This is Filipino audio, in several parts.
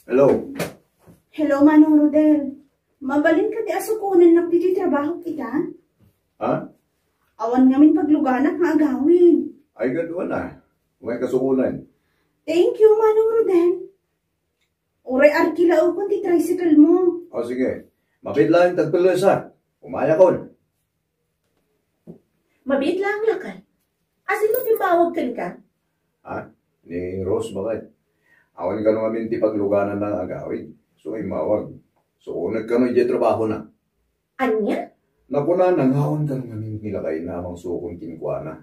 Hello. Hello, Manong Rodel. Mabalin ka di asukunan na dito trabaho kita? Ha? Awan ngamin pagluganak nga agawin. Ay, gano'n na. May kasukunan. Thank you, Manong Rodel. Uray arkilaw kung ti tricycle mo. O sige. Mabit lang tagpilos ha. Umaya ko. Mabit lang lakal. Asin mo timbawag ka? Ha? Ni Rose, bakit? Awan ka nung amin ti pagluganan ng agawin. So ay mawag. So nagkano'y di trabaho na. Anya? Napuna nangawan ka nung amin nilakay na amang sukong kinkwana.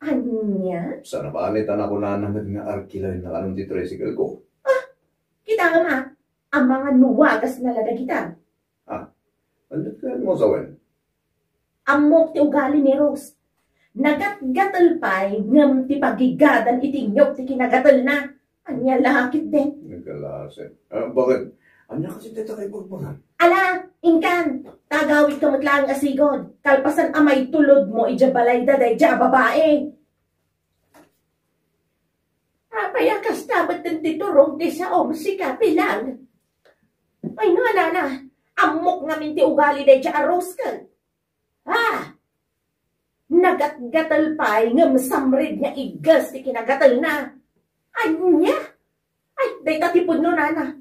Anya? Sana palitan ako na naman nga arkilay na anong ti tricycle ko. Kita nga ma. Ang mga nuwagas na lada kita. Ano ka mo sawen? Amok ti ugali ni Rose. Nagatgatal pa'y ngam ti pagigadan itinyok ti kinagatal na. Anya lakit din. Nagkalasin. Bakit? Anya kasi teta kay pagbangan. Ala, ingkan. Tagawid ka matlang asigod. Kalpasan amay tulod mo ijabalay daday ja babae. Payakas dapat ng titurong ti sa si kapilang. Ay no, alala. Amok namin ti ugali day ja aros ka. Nagatgatal pa'y ngam samrid nga igas ti kinagatal na. Anya? Ay, day tatipod no, nana.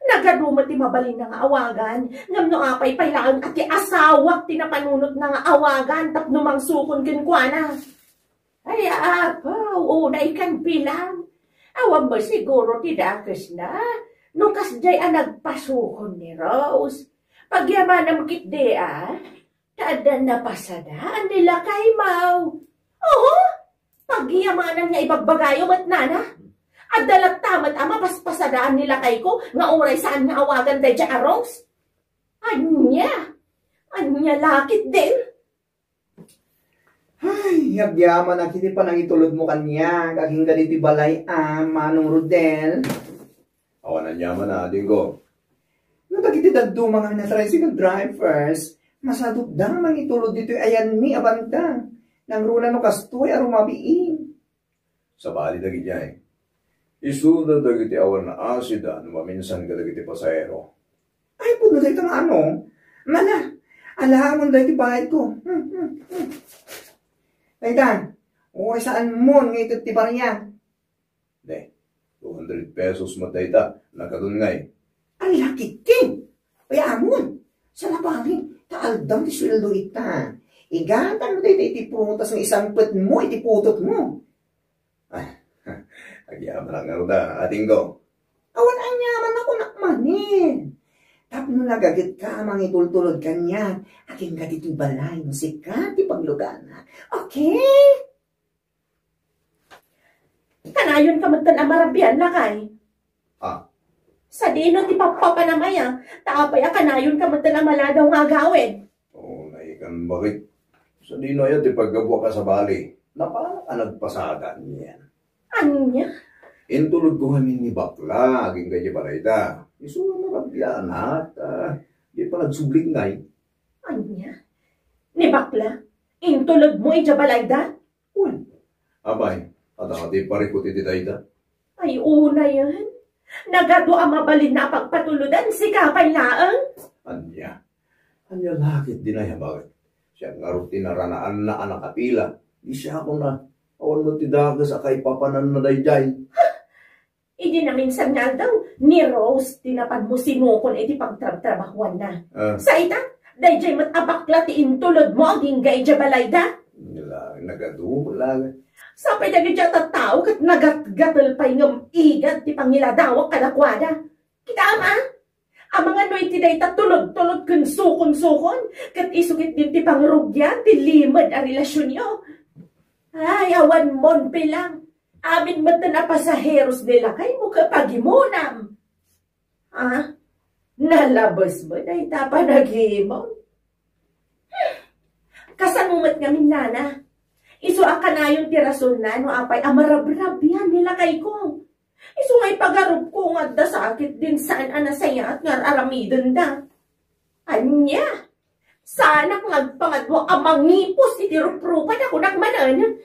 Nagaduma ti mabalin na nga awagan. Ngam no apay pailaan at ti asawak ti napanunot na nga awagan tapno mang sukon kinkwana. Ay, apaw, unay kan pilang. Awan ba siguro ti dakes na? No kasjay nagpasukon ni Rose. Pagyaman ang kitde tada na pasadaan nila kay Mau. Oo, pagyaman nga ibagbagayo mat nana. At dalat tamat ama paspasadaan nila kay ko, nga oray saan nga awagan day dya Rose? Anya lakit din. Ay, yagyaman na kiti pa nang itulod mo kanya, kaging ganiti balay Manong Rodel. Awan na yaman na, Dingo. No, dagiti daddo mga na tricycle drivers, masadot da mang itulod dito ayan mi abanta. Nang runa no kastoy arumabiin. Sa bali dagi dyan. Isuda dagiti awan na asida no maminsan ka dagiti pasahero. Ay, puno dito nga ano. Mana, alahamon dito balay ko. Taytan, o saan mo nga ito tibarya? De, 200 pesos matayta, nakadun ngay. Ang laki king. Payamon, sa labarin, taaldam ti sweldo ita. Igatan mo dito itiputas ng isang pet mo, itiputot mo. Agyaman lang nga da, ating go. Awan ang yaman ako nakmanin. Tapno nagagit ka amang itultulod kanya. Aking katiti balay mo si Kati paglugana. Okay? Kanayon ka magtan amarabian lakay. Sa dino ti papapanamaya, taapay kanayon ka magtan amala daw nga gawin. Oo, naikan bakit? Sa dino yan, di paggabwa ka sa bali. Napala ka nagpasagan yan. Anya? Intulog ko kami ni Bakla, aging kaya palayda. Isuwa na rabyan at di pa nagsubling ngay. Anya? Ni bakla? Intulog mo ijabalayda? Uy, abay, at di parikot iti dayda. Ay, una yan. Nagado ang mabalin na pagpatuludan si kapay laang. Anya lakit din ay bakit? Siya nga rin tinaranaan na anak kapila. Di siya ako na, awan mo tidagas akay papanan na dayjay. Idi na minsan nga daw, ni Rose, tinapad mo sinukon iti pagtrabahuan na. Sa ita, dayjay matabakla ti intulod mo, aging gay jabalayda. Nagado, lang. Sa pwede dyan tataw, kat nagatgatal pa yung igad ti pangiladawak kadakwada. Kita ama? Ang mga noy ti day tatulog-tulog kun sukon-sukon, kat isukit din ti pangrugyan, ti limad ang relasyon nyo. Ay, awan mon pilang. Amin mata na pasaheros nila kay mo kapagimunam. Nalabas mo na itapa nag-imon. Kasanumat ngamin nana. Iso ang kanayon ti rason na no apay amarabrabyan nila kay ko. Iso nga'y pagarup ko nga da sakit din saan anasaya at nga aramidon da. Anya? Sana ngagpangad mo amang ngipos iti ruprupan ako nakmanan.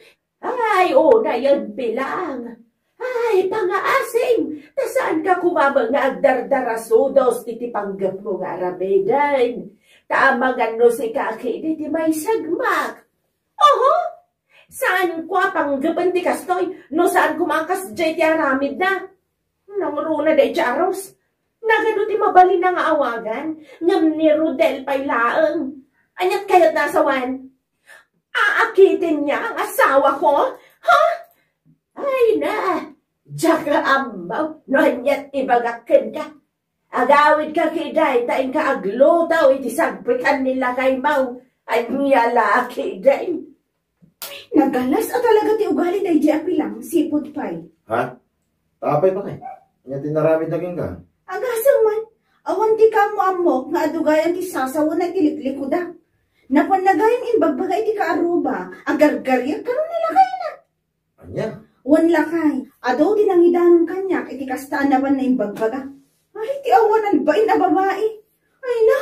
Ay, na yan bilang. Ay, pangaasim, tasaan ka kumabang nga agdardarasodos iti panggap mo nga arabedan. Taamangan no si kaki iti may sagmak. Oho, saan kwa panggapan ti kastoy, no saan kumakas jay ti aramid na. Nang runa day charos, nagano ti mabalin na nga awagan, ngam ni Rodel pay laeng. Anyat kayat nasawan? Aakitin niya ang asawa ko? Ha? Ay na, Jaka ambaw, no anyat ibagakin ka. Agawid ka kiday, taing ka aglutaw, iti sagpikan nila kay mau. Ay niya laki day. Nagalas at talaga ti ugali day di apilang, sipod pay. Ha? Tapay pa kay? Kanya tinaramid naging ka? Agasang man, awan ti kamo amok nga adugayan ti sasawa na gilikliko da. Napanagayan imbagbagay ti kaaruba, agargaryak karon nila kayo na. Anya? Wan lakay, adaw din ang idanon kanyak, iti kastaan naman na imbagbaga. Ay, ti awanan ba na babae? Ay na,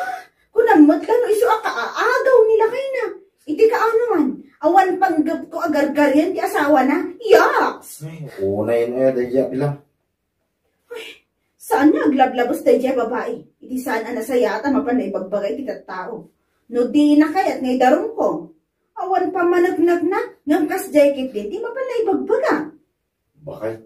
kunamot ka no iso akaagaw nila kayo na. Iti kaano man, awan panggap ko agargaryan ti asawa na. Yaks! Ay, unay na yan, dahil pila. Saan nga aglablabos tayo dyan babae? Iti saan ang nasayata mapan na ibagbagay ti tao. No di na kayat ngay darong ko. Awan pa managnag na, ngam kas jacket din, di mapan na ibagbaga. Bakay?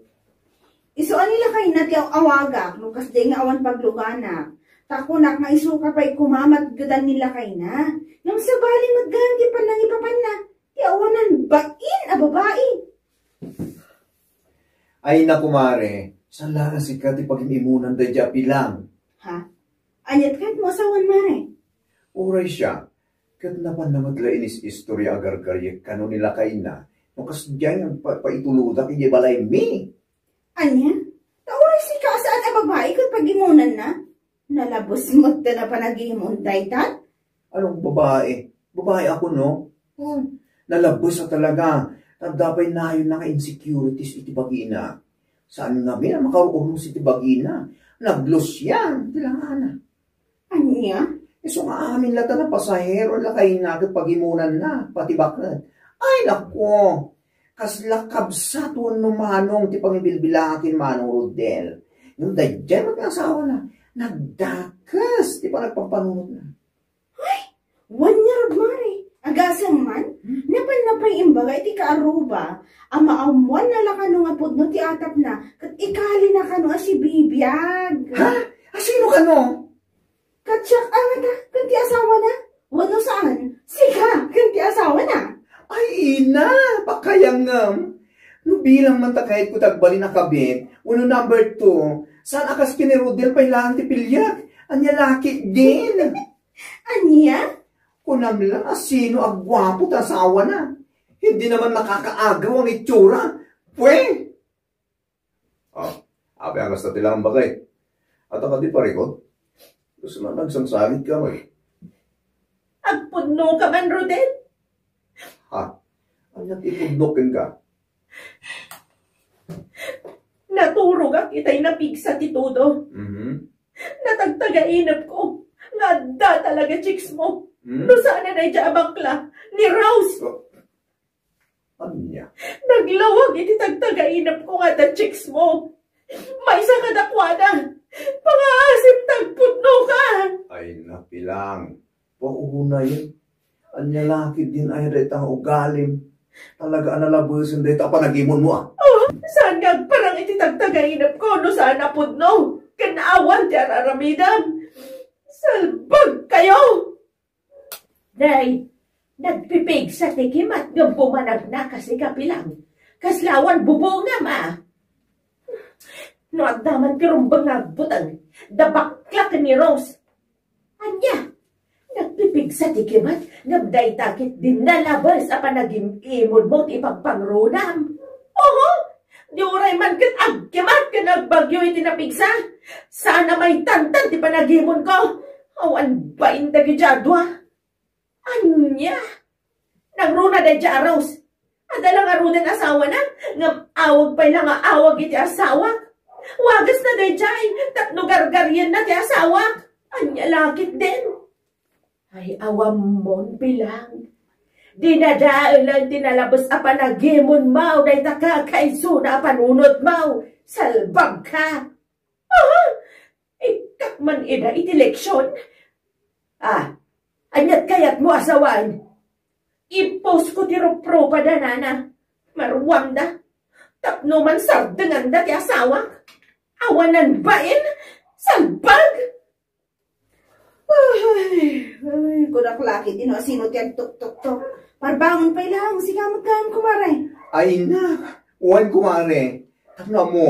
Isuan nila kayo na ti awaga, no kas day nga awan paglugana. Takunak nga isuka pa'y kumamat gadan nila kayo na. Ngam sabaling magganti pa nang ipapan na, ti awanan bain a babae. Ay na kumare, saan lang si Kati pag-imimunan da japi lang? Ha? Anyat kahit mo asawan mare. Uray siya, kat naman na maglainis istorya agar-garyak kano nila kay na, no kas diyan paituluda kaya balay mi. Anya? Tauray si ka saan a babae kung pagimunan na? Nalabos mo ta na panagimun daytan? Anong babae? Babae ako, no? Nalabos na talaga. Nagdapay na yun na insecurities iti bagina. Saan nga ba na makaroon si iti bagina? Naglos yan. Tilangana. Anya? So nga amin lata na pasahero lakay na pagimunan na. Pati bakit? Ay, nako. Kaslakab sa tuwan no manong ti pangibilbilakin manong Rodel. Yung dayjay mag-asawa na. Nagdakas. Di pa nagpampanunod na. One year mare. Agasang man, napan imbaga iti kaaruba, ama amuan na lakano nga pudno ti atap na, kat ikali na kano si bibiyag. Ha? Sino ka no? Katsak amata, kanti asawa na. Wano saan? Siga, kanti asawa na. Ay, ina, pakayangam. No bilang man takahit ko tagbali na kabit, uno number 2, saan akas kinirudel pa ilang ti pilyak? Anya laki din. Anya? Kunam lang, sino ang gwapo ta asawa na? Hindi naman nakakaagaw ang itsura. Pwe! Oh, abe ang gasta tilang bagay. At ang di parikot, gusto na nagsangsangit ka mo eh. Agpudno ka man, Rodel. Ha? Anyat ipudnokin ka? Naturog ang itay napigsa ti todo. Natagtagainap ko. Ngada talaga chicks mo. No sana na dya bakla ni Rose. Anya? Naglawag iti tagtagainap ko nga da chicks mo. May isa ka dakwana. Pangasim tagputno ka. Ay napilang. Pauuna yun. Anya laki din ay retang ugalim. Talaga analabusin dito panagimon mo ah. Oh, saan nga parang iti tagtagainap ko no sana putno. Kanaawan ti araramidam. Salbag kayo! Day, nagpipig sa tikim at bumanag na kasi kapilang. Kaslawan bubunga ma. No at naman kirumbang nagbutang, dabakla ni Rose. Anya, nagpipig sa tikim at nabday takit din nalabas a panagimimod mo ti pagpangrunam. Oho, di uray man kat agkimat ka nagbagyo iti napigsa. Sana may tantan ti panagimon ko. Awan ba indagi jadwa? Anya? Nagruna da dya Rose. Adalang arunan asawa na. Ngam awag pa lang awag iti asawa. Wagas na da dya. Tatno gargaryan na ti asawa. Anya lakit din. Ay awam mon bilang. Dinadaan lang tinalabas a panagimon mau. Day takakaiso na panunod mau. Salbag ka. man ida iti leksyon. Anyat kayat mo asawan. I-post ko ti ropro pa da nana. Marwam da. Tapno man sardengan da ti asawak. Awanan bain. Salbag. Ay, kudak laki din o sino tiyang tuk-tuk-tuk. Parbangon pa ilang, sigamot kahan kumaray. Ay na, uwan kumare. Tapno mo,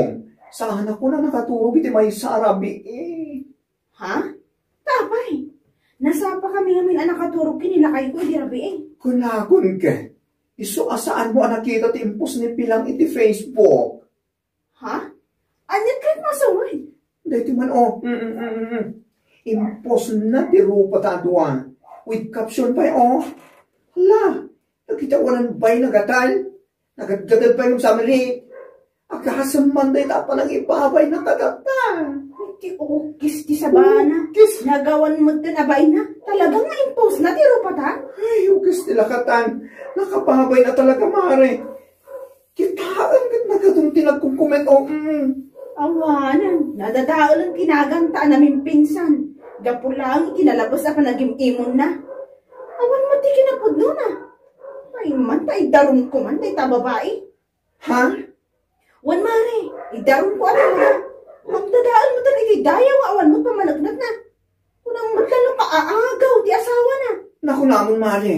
sana ko na nakaturog iti may sarabi eh. Ha? Tapay. Nasapa kami ngamin anak katurog kinilakay ko, di rabi eh. Kunakon ka. Iso asaan mo nakita ti impos ni Pilang iti Facebook. Ha? Anyat kahit masaway. Dahiti man impos na ti rupa tadwa. With caption pa hala, nakita ko ng bay nagatal. Nagagadal pa yung summary. Agkasam man dahi tapa ng ibabay na kagatal. Ti ukis ti sabana. Nagawan mo din abay na. Talagang na-impose na ti rupa ta? Ay, ukis nila katan. Nakapabay na talaga, mare. Kitaan kat nagatong tinagkukument Awanan, nadadao lang kinaganta namin pinsan. Gapo lang, kinalabas na panagim-imon na. Awan mo ti kinapod nun Ay man, tay darong ko man, tay tababae. Ha? Wan mare, idarong ko talaga. Magdadaan mo talaga, dayaw awan mo pamalagnat na. Kunang matlalo ka aagaw, di asawa na. Naku namon, mare.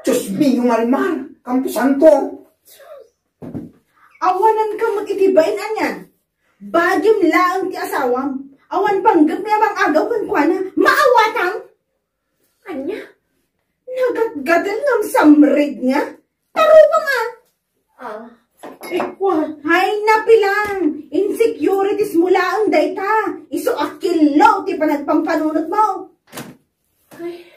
Diyos mio, marimar. Kampo santo. Awanan ka mag-itibain anyan. Bagyom laang ti asawam. Awan panggap niya bang agaw kan kwa na. Maawatang. Anya? Nagatgadal ng samrid niya. Taro pa nga. Hay napilang. Insecurities mula ang dayta. Iso akilo ti panagpampanunot mo. Ay.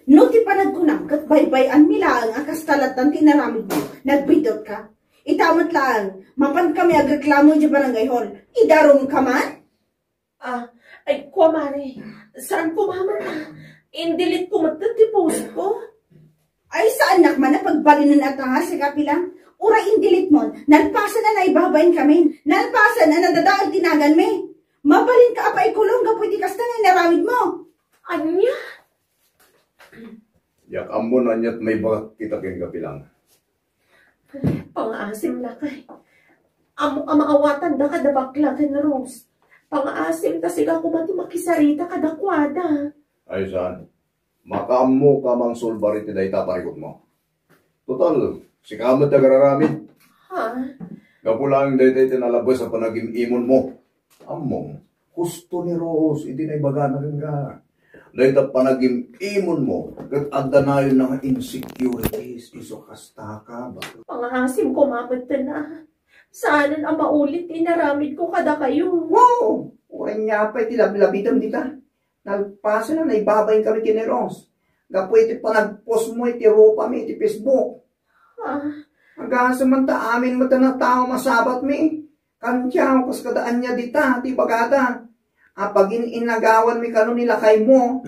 No ti panagkunang kat baybayan milaang akastalatan tinaramid mo. Nagbidot ka. Itamat lang, mapan kami agreklamo di barangay hall. Idarong ka man? Ay, kumare, saan kumaman na? Indilit ko matatipost ko. Ay, sa anak man na pagbalinan at si kapilang. Ura indilit mo, nalpasan na naibabayin kami. Nalpasan na nadadaal tinagan me. Mabalin ka apa ikulong ka pwede kasta na naramid mo. Anya? Yak amon anyat may bagat kita kin kapilang. Pang-asim na kay. Amaawatan da kada bakla ken Rose. Pang-asim ta siga ko mati makisarita kada kwada. Ay saan? Makaammo ka mang sulbari ti dayta parikot mo. Total, si kamat nagararamid. Ha? Gapulang dayta tinalabas sa panagim-imon mo. Among, gusto ni Rose, iti na ibaga na rin ka. Dayta panagim-imon mo, kat adda na yun ng insecurities, iso kasta ka ba? Pang-asim ko mamad na. Saanan ang maulit inaramid ko kada kayo. Wow! Uran niya pa iti labi-labidam dita. Nalpasa na naibabayin kami kineros. Gapo iti panagpost mo iti rupa mi iti Facebook. Hanggang samanta amin mo na tao masabat mi. Kantyaw kas kadaan niya dita ti bagada. Apag inagawan mi kano nilakay mo.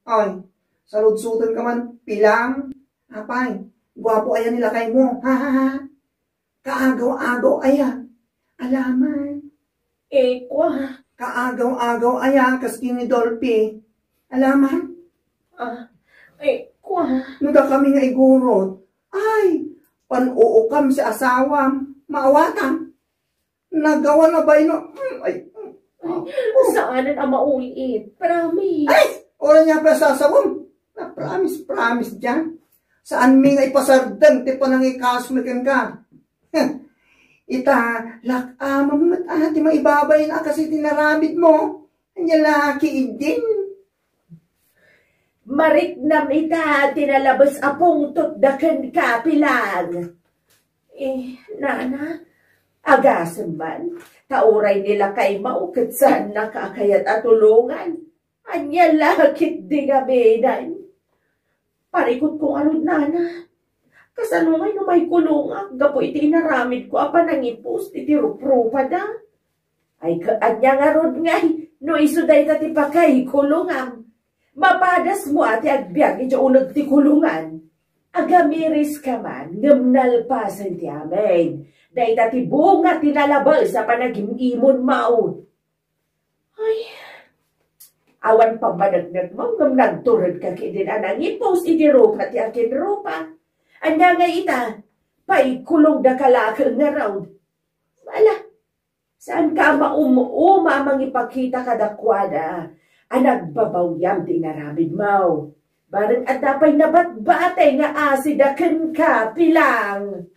Ay, saludsutan ka man Pilang. Apay, guwapo ayan nilakay mo. Ha ha ha. Kaagaw-agaw ayan. Alaman. Kwa. Kaagaw-agaw ayan kas kini Dolphy. Alaman. Kwa. Nuda kami nga igurot. Ay, panuukam si asawam. Maawatan. Nagawa na ba ino? Ay. Saanan ang maulit? Promise. Ay! Oran niya pa sasawam. Na promise dyan. Saan mi nga ipasardang ti panangikasmikan ka. Ita, lakama mo ati maibabay na kasi tinaramid mo. Anya laki din. Marik na ita, tinalabas apong tutdakan ka, Pilang. Nana, agasan man, tauray nila kay maukat saan nakakayat at tulungan. Anya lakit di gabinan. Parikot kong anod, Nana. Kasanungay no may kulunga, gapo iti inaramid ko, apa nangipos, iti ruprupa da. Ay, anya nga rod ngay, no isuday tati pa kay kulungam. Mapadas mo ati agbyag, iti unag ti kulungan. Agamiris ka man, ngamnalpasan ti amin. Day tati bunga tinalabal sa panagimimon maun. Ay, awan pa managnag mo, ngam nagturod ka kidin anang i-post itirupa ti akin rupa. Anda nga ita, paikulong da kalakal nga raw. Wala, saan ka mamang ipakita kadakwada, anagbabawyam di naramid mo. Barang at napay nabatbatay nga asidakan ka pilang.